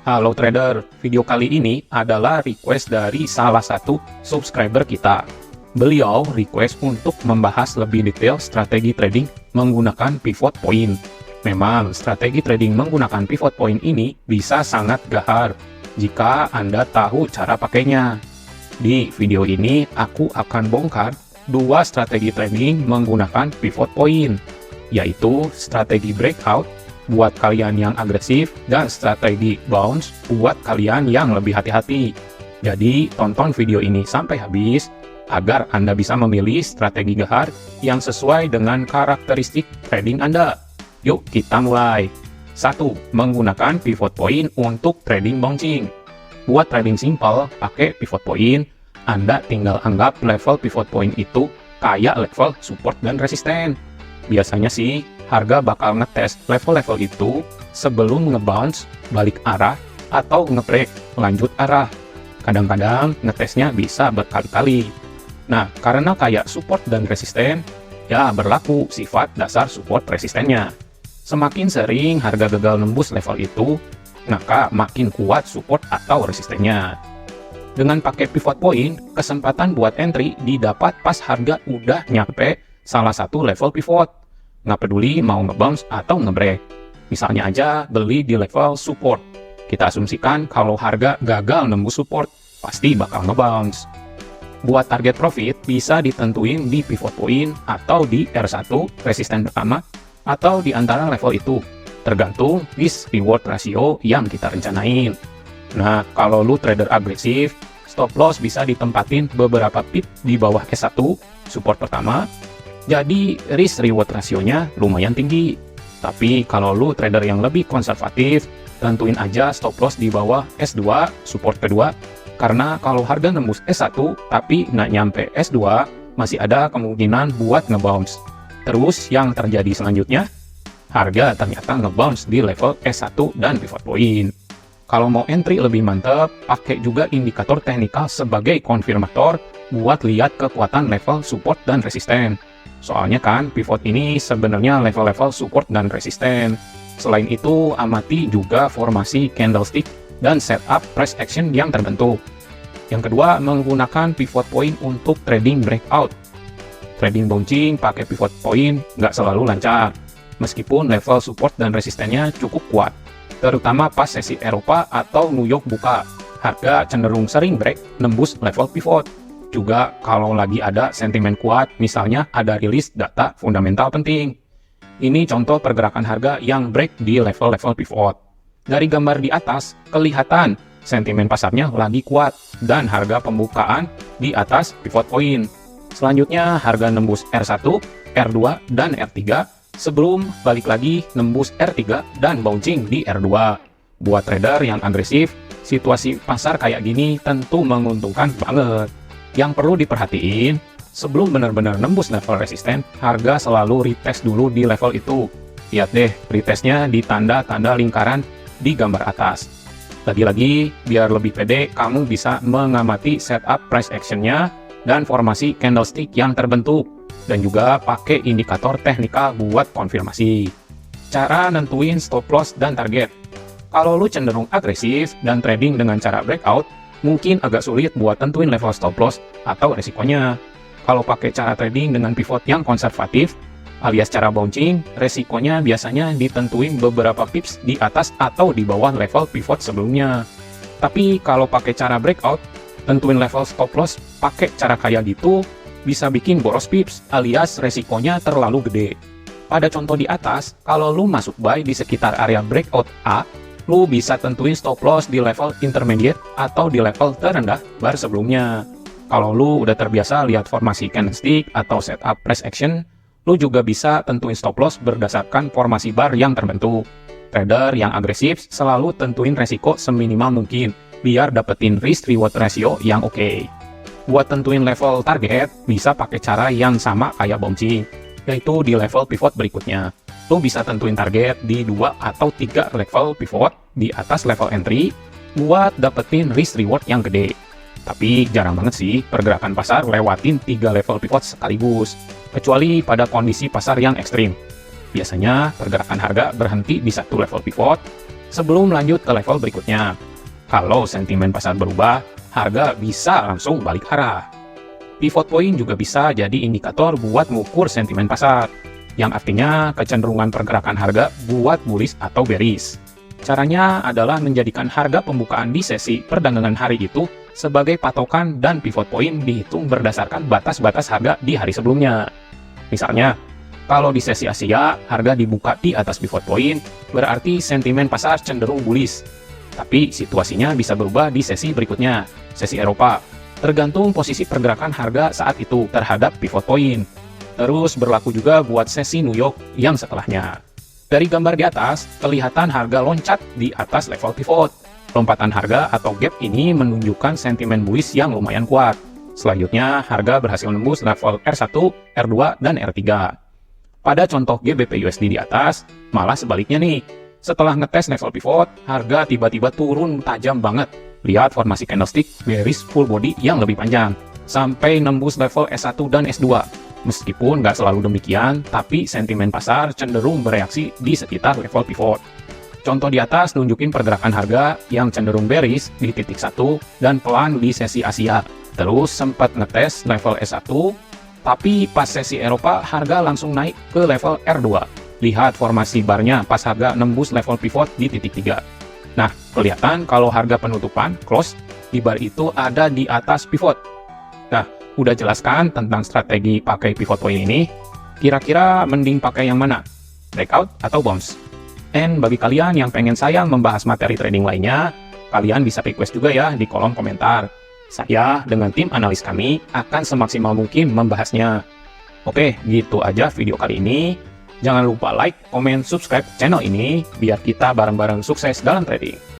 Halo trader, video kali ini adalah request dari salah satu subscriber kita. Beliau request untuk membahas lebih detail strategi trading menggunakan pivot point. Memang strategi trading menggunakan pivot point ini bisa sangat gahar jika Anda tahu cara pakainya. Di video ini aku akan bongkar dua strategi trading menggunakan pivot point, yaitu strategi breakout buat kalian yang agresif dan strategi bounce buat kalian yang lebih hati-hati. Jadi tonton video ini sampai habis agar Anda bisa memilih strategi gahar yang sesuai dengan karakteristik trading Anda. Yuk kita mulai. 1. Menggunakan pivot point untuk trading bouncing. Buat trading simple pakai pivot point, Anda tinggal anggap level pivot point itu kayak level support dan resisten. Biasanya sih harga bakal ngetes level-level itu sebelum ngebounce balik arah atau ngebreak lanjut arah. Kadang-kadang ngetesnya bisa berkali-kali. Nah, karena kayak support dan resisten, ya berlaku sifat dasar support resistennya. Semakin sering harga gagal nembus level itu, maka makin kuat support atau resistennya. Dengan pakai pivot point, kesempatan buat entry didapat pas harga udah nyampe salah satu level pivot. Nggak peduli mau nge-bounce atau nge-break. Misalnya aja beli di level support. Kita asumsikan kalau harga gagal nembus support, pasti bakal nge-bounce. Buat target profit bisa ditentuin di pivot point atau di R1 resisten pertama atau di antara level itu, tergantung risk reward ratio yang kita rencanain. Nah, kalau lu trader agresif, stop loss bisa ditempatin beberapa pip di bawah S1 support pertama. Jadi risk reward rasionya lumayan tinggi. Tapi kalau lu trader yang lebih konservatif, tentuin aja stop loss di bawah S2 support kedua. Karena kalau harga nembus S1 tapi nggak nyampe S2, masih ada kemungkinan buat ngebounce. Terus yang terjadi selanjutnya, harga ternyata ngebounce di level S1 dan pivot point. Kalau mau entry lebih mantap, pakai juga indikator teknikal sebagai konfirmator buat lihat kekuatan level support dan resisten. Soalnya kan pivot ini sebenarnya level-level support dan resisten. Selain itu, amati juga formasi candlestick dan setup price action yang terbentuk. Yang kedua, menggunakan pivot point untuk trading breakout. Trading bouncing pakai pivot point nggak selalu lancar, meskipun level support dan resistennya cukup kuat. Terutama pas sesi Eropa atau New York buka, harga cenderung sering break nembus level pivot. Juga kalau lagi ada sentimen kuat, misalnya ada rilis data fundamental penting. Ini contoh pergerakan harga yang break di level-level pivot. Dari gambar di atas, kelihatan sentimen pasarnya lagi kuat dan harga pembukaan di atas pivot point. Selanjutnya, harga nembus R1, R2, dan R3 sebelum balik lagi nembus R3 dan bouncing di R2. Buat trader yang agresif, situasi pasar kayak gini tentu menguntungkan banget. Yang perlu diperhatiin, sebelum benar-benar nembus level resisten, harga selalu retest dulu di level itu. Lihat deh, retestnya di tanda-tanda lingkaran di gambar atas. Lagi-lagi, biar lebih pede, kamu bisa mengamati setup price action-nya dan formasi candlestick yang terbentuk, dan juga pakai indikator teknikal buat konfirmasi. Cara nentuin stop loss dan target. Kalau lu cenderung agresif dan trading dengan cara breakout, mungkin agak sulit buat tentuin level stop loss atau resikonya. Kalau pakai cara trading dengan pivot yang konservatif, alias cara bouncing, resikonya biasanya ditentuin beberapa pips di atas atau di bawah level pivot sebelumnya. Tapi kalau pakai cara breakout, tentuin level stop loss pakai cara kayak gitu, bisa bikin boros pips, alias resikonya terlalu gede. Pada contoh di atas, kalau lu masuk buy di sekitar area breakout A, lu bisa tentuin stop loss di level intermediate atau di level terendah bar sebelumnya. Kalau lu udah terbiasa lihat formasi candlestick atau setup price action, lu juga bisa tentuin stop loss berdasarkan formasi bar yang terbentuk. Trader yang agresif selalu tentuin resiko seminimal mungkin, biar dapetin risk reward ratio yang oke. Buat tentuin level target, bisa pakai cara yang sama kayak bouncing, yaitu di level pivot berikutnya. Lo bisa tentuin target di 2 atau 3 level pivot di atas level entry buat dapetin risk reward yang gede. Tapi jarang banget sih pergerakan pasar lewatin 3 level pivot sekaligus, kecuali pada kondisi pasar yang ekstrim. Biasanya pergerakan harga berhenti di 1 level pivot, Sebelum lanjut ke level berikutnya, kalau sentimen pasar berubah, harga bisa langsung balik arah. Pivot point juga bisa jadi indikator buat mengukur sentimen pasar, yang artinya kecenderungan pergerakan harga buat bullish atau bearish. Caranya adalah menjadikan harga pembukaan di sesi perdagangan hari itu sebagai patokan dan pivot point dihitung berdasarkan batas-batas harga di hari sebelumnya. Misalnya, kalau di sesi Asia, harga dibuka di atas pivot point, berarti sentimen pasar cenderung bullish. Tapi situasinya bisa berubah di sesi berikutnya, sesi Eropa, tergantung posisi pergerakan harga saat itu terhadap pivot point. Terus berlaku juga buat sesi New York yang setelahnya. Dari gambar di atas, kelihatan harga loncat di atas level pivot. Lompatan harga atau gap ini menunjukkan sentimen bullish yang lumayan kuat. Selanjutnya, harga berhasil menembus level R1, R2, dan R3. Pada contoh GBP USD di atas, malah sebaliknya nih. Setelah ngetes level pivot, harga tiba-tiba turun tajam banget. Lihat formasi candlestick bearish full body yang lebih panjang, sampai nembus level S1 dan S2. Meskipun nggak selalu demikian, tapi sentimen pasar cenderung bereaksi di sekitar level pivot. Contoh di atas nunjukin pergerakan harga yang cenderung bearish di titik 1 dan pelan di sesi Asia. Terus sempat ngetes level S1, tapi pas sesi Eropa harga langsung naik ke level R2. Lihat formasi barnya pas harga nembus level pivot di titik 3. Nah, kelihatan kalau harga penutupan close di bar itu ada di atas pivot. Nah, udah jelaskan tentang strategi pakai pivot point ini. Kira-kira mending pakai yang mana? Breakout atau bounce? And bagi kalian yang pengen saya membahas materi trading lainnya, kalian bisa request juga ya di kolom komentar. Saya dengan tim analis kami akan semaksimal mungkin membahasnya. Oke, gitu aja video kali ini. Jangan lupa like, komen, subscribe channel ini biar kita bareng-bareng sukses dalam trading.